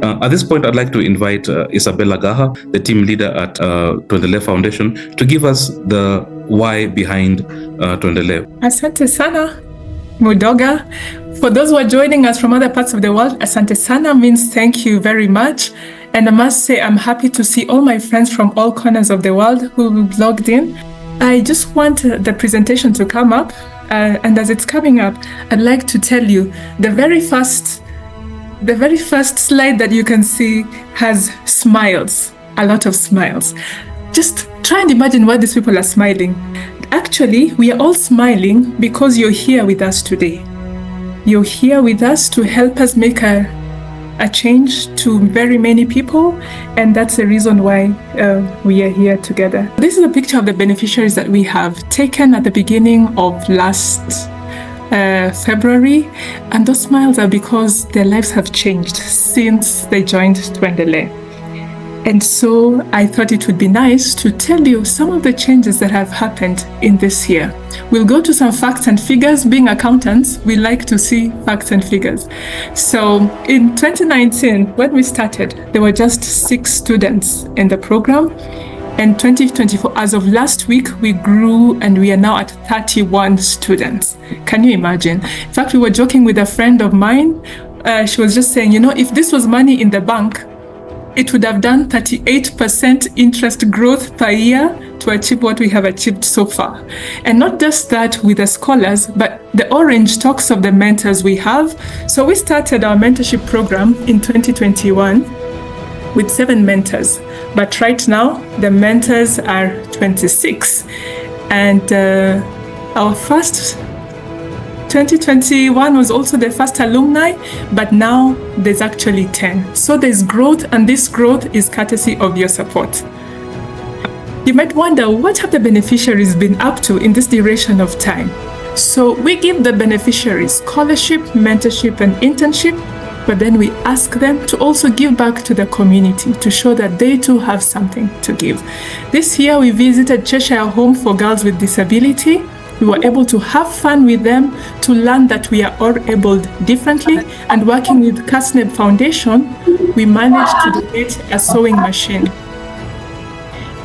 At this point, I'd like to invite Isabella Gaha, the team leader at Tuendelee Foundation, to give us the why behind Tuendelee. Asante sana, Mudoga. For those who are joining us from other parts of the world, Asante sana means thank you very much. And I must say, I'm happy to see all my friends from all corners of the world who logged in. I just want the presentation to come up. And as it's coming up, I'd like to tell you the very first slide that you can see has smiles, a lot of smiles. Just try and imagine why these people are smiling. Actually, we are all smiling because you're here with us today. You're here with us to help us make a change to very many people, and that's the reason why we are here together. This is a picture of the beneficiaries that we have taken at the beginning of last February, and those smiles are because their lives have changed since they joined Tuendelee. And so I thought it would be nice to tell you some of the changes that have happened in this year. We'll go to some facts and figures. Being accountants, we like to see facts and figures. So in 2019, when we started, there were just 6 students in the program. And 2024, as of last week, we grew and we are now at 31 students. Can you imagine? In fact, we were joking with a friend of mine. She was just saying, if this was money in the bank, it would have done 38% interest growth per year to achieve what we have achieved so far. And not just that with the scholars, but the orange talks of the mentors we have. So we started our mentorship program in 2021 with 7 mentors. But right now, the mentors are 26. And our first 2021 was also the first alumni, but now there's actually 10. So there's growth, and this growth is courtesy of your support. You might wonder, what have the beneficiaries been up to in this duration of time? So we give the beneficiaries scholarship, mentorship, and internship, but then we ask them to also give back to the community to show that they too have something to give. This year we visited Cheshire Home for Girls with Disability. We were able to have fun with them, to learn that we are all abled differently, and working with Tuendelee Foundation, we managed to donate a sewing machine.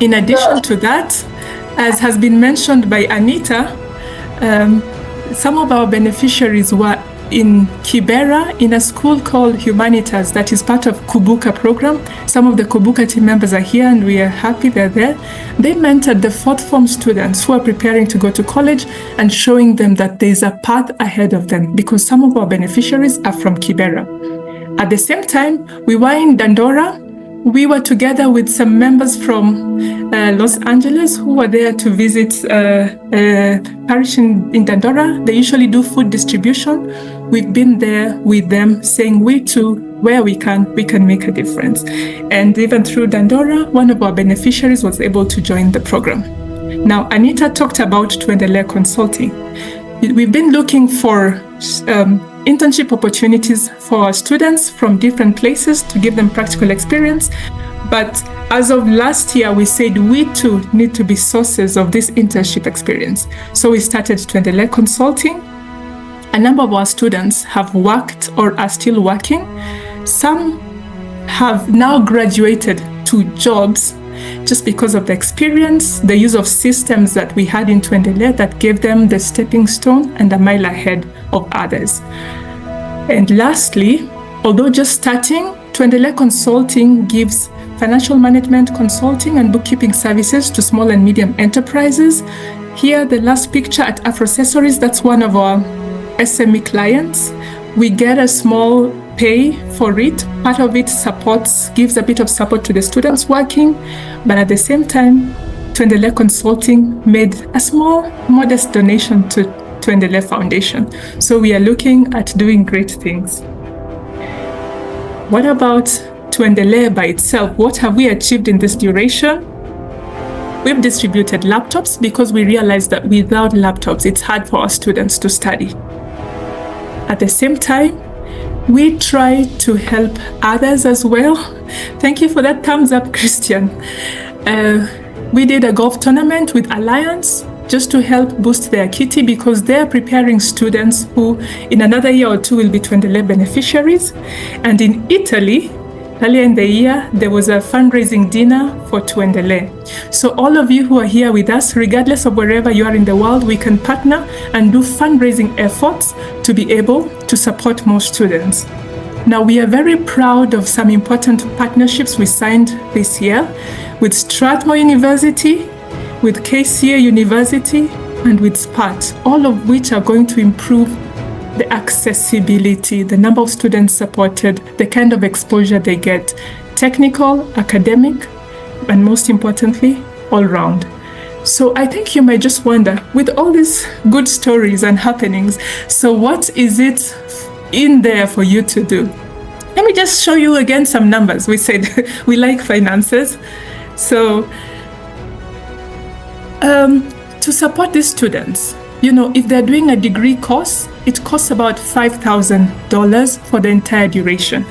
In addition to that, as has been mentioned by Anita, some of our beneficiaries were in Kibera in a school called Humanitas that is part of Kubuka program. Some of the Kubuka team members are here and we are happy they're there. They mentored the 4th form students who are preparing to go to college and showing them that there's a path ahead of them, because some of our beneficiaries are from Kibera. At the same time, we were in Dandora. We were together with some members from Los Angeles who were there to visit parish in Dandora. They usually do food distribution. We've been there with them saying we too, where we can make a difference. And even through Dandora, one of our beneficiaries was able to join the program. Now, Anita talked about Tuendelee Consulting. We've been looking for internship opportunities for our students from different places to give them practical experience. But as of last year, we said we too need to be sources of this internship experience. So we started Tuendelee Consulting. A number of our students have worked or are still working. Some have now graduated to jobs just because of the experience, the use of systems that we had in Tuendelee that gave them the stepping stone and a mile ahead of others. And lastly, although just starting, Tuendelee Consulting gives financial management consulting and bookkeeping services to small and medium enterprises. Here, the last picture at Afroccessories, that's one of our SME clients. We get a small pay for it. Part of it gives a bit of support to the students working, but at the same time, Tuendelee Consulting made a small, modest donation to Tuendelee Foundation. So we are looking at doing great things. What about Tuendelee by itself? What have we achieved in this duration? We've distributed laptops because we realized that without laptops, it's hard for our students to study. At the same time, we try to help others as well. Thank you for that thumbs up, Christian. We did a golf tournament with Alliance just to help boost their kitty, because they're preparing students who in another year or two will be Tuendelee beneficiaries. And in Italy, earlier in the year, there was a fundraising dinner for Tuendelee. So all of you who are here with us, regardless of wherever you are in the world, we can partner and do fundraising efforts to be able to support more students. Now, we are very proud of some important partnerships we signed this year with Strathmore University, with KCA University, and with SPAT, all of which are going to improve the accessibility, the number of students supported, the kind of exposure they get, technical, academic, and most importantly, all round. So I think you might just wonder, with all these good stories and happenings, so what is it in there for you to do? Let me just show you again some numbers. We said we like finances. So to support these students, if they're doing a degree course, it costs about $5,000 for the entire duration.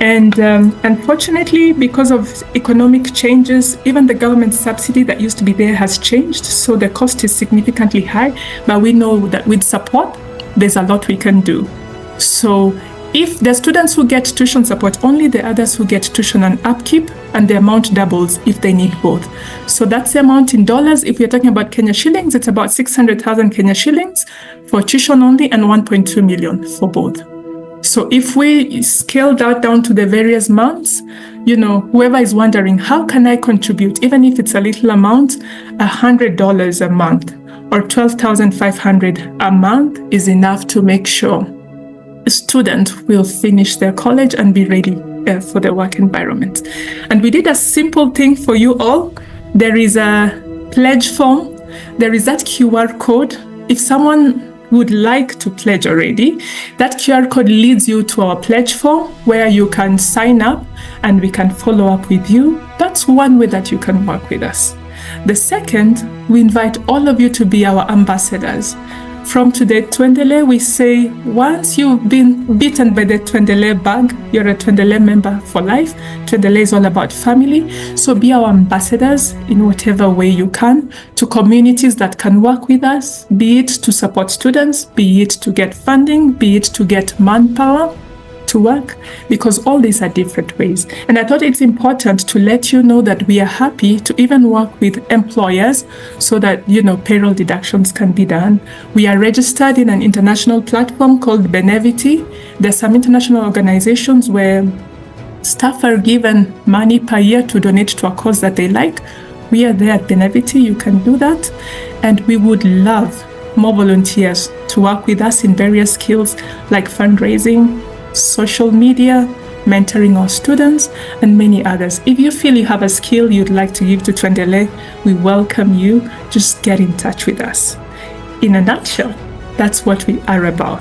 And unfortunately, because of economic changes, even the government subsidy that used to be there has changed. So the cost is significantly high, but we know that with support, there's a lot we can do. So if the students who get tuition support, only the others who get tuition and upkeep, and the amount doubles if they need both. So that's the amount in dollars. If we're talking about Kenya shillings, it's about 600,000 Kenya shillings for tuition only and 1.2 million for both. So if we scale that down to the various amounts, whoever is wondering, how can I contribute, even if it's a little amount, $100 a month or $12,500 a month is enough to make sure a student will finish their college and be ready for the work environment. And we did a simple thing for you all. There is a pledge form. There is that QR code. If someone would like to pledge already, that QR code leads you to our pledge form where you can sign up and we can follow up with you. That's one way that you can work with us. The second, we invite all of you to be our ambassadors. From today, Tuendelee, we say, once you've been bitten by the Tuendelee bug, you're a Tuendelee member for life. Tuendelee is all about family. So be our ambassadors in whatever way you can to communities that can work with us, be it to support students, be it to get funding, be it to get manpower to work, because all these are different ways. And I thought it's important to let you know that we are happy to even work with employers so that, payroll deductions can be done. We are registered in an international platform called Benevity. There's some international organizations where staff are given money per year to donate to a cause that they like. We are there at Benevity. You can do that. And we would love more volunteers to work with us in various skills like fundraising, social media, mentoring our students, and many others. If you feel you have a skill you'd like to give to Tuendelee, we welcome you. Just get in touch with us. In a nutshell, that's what we are about.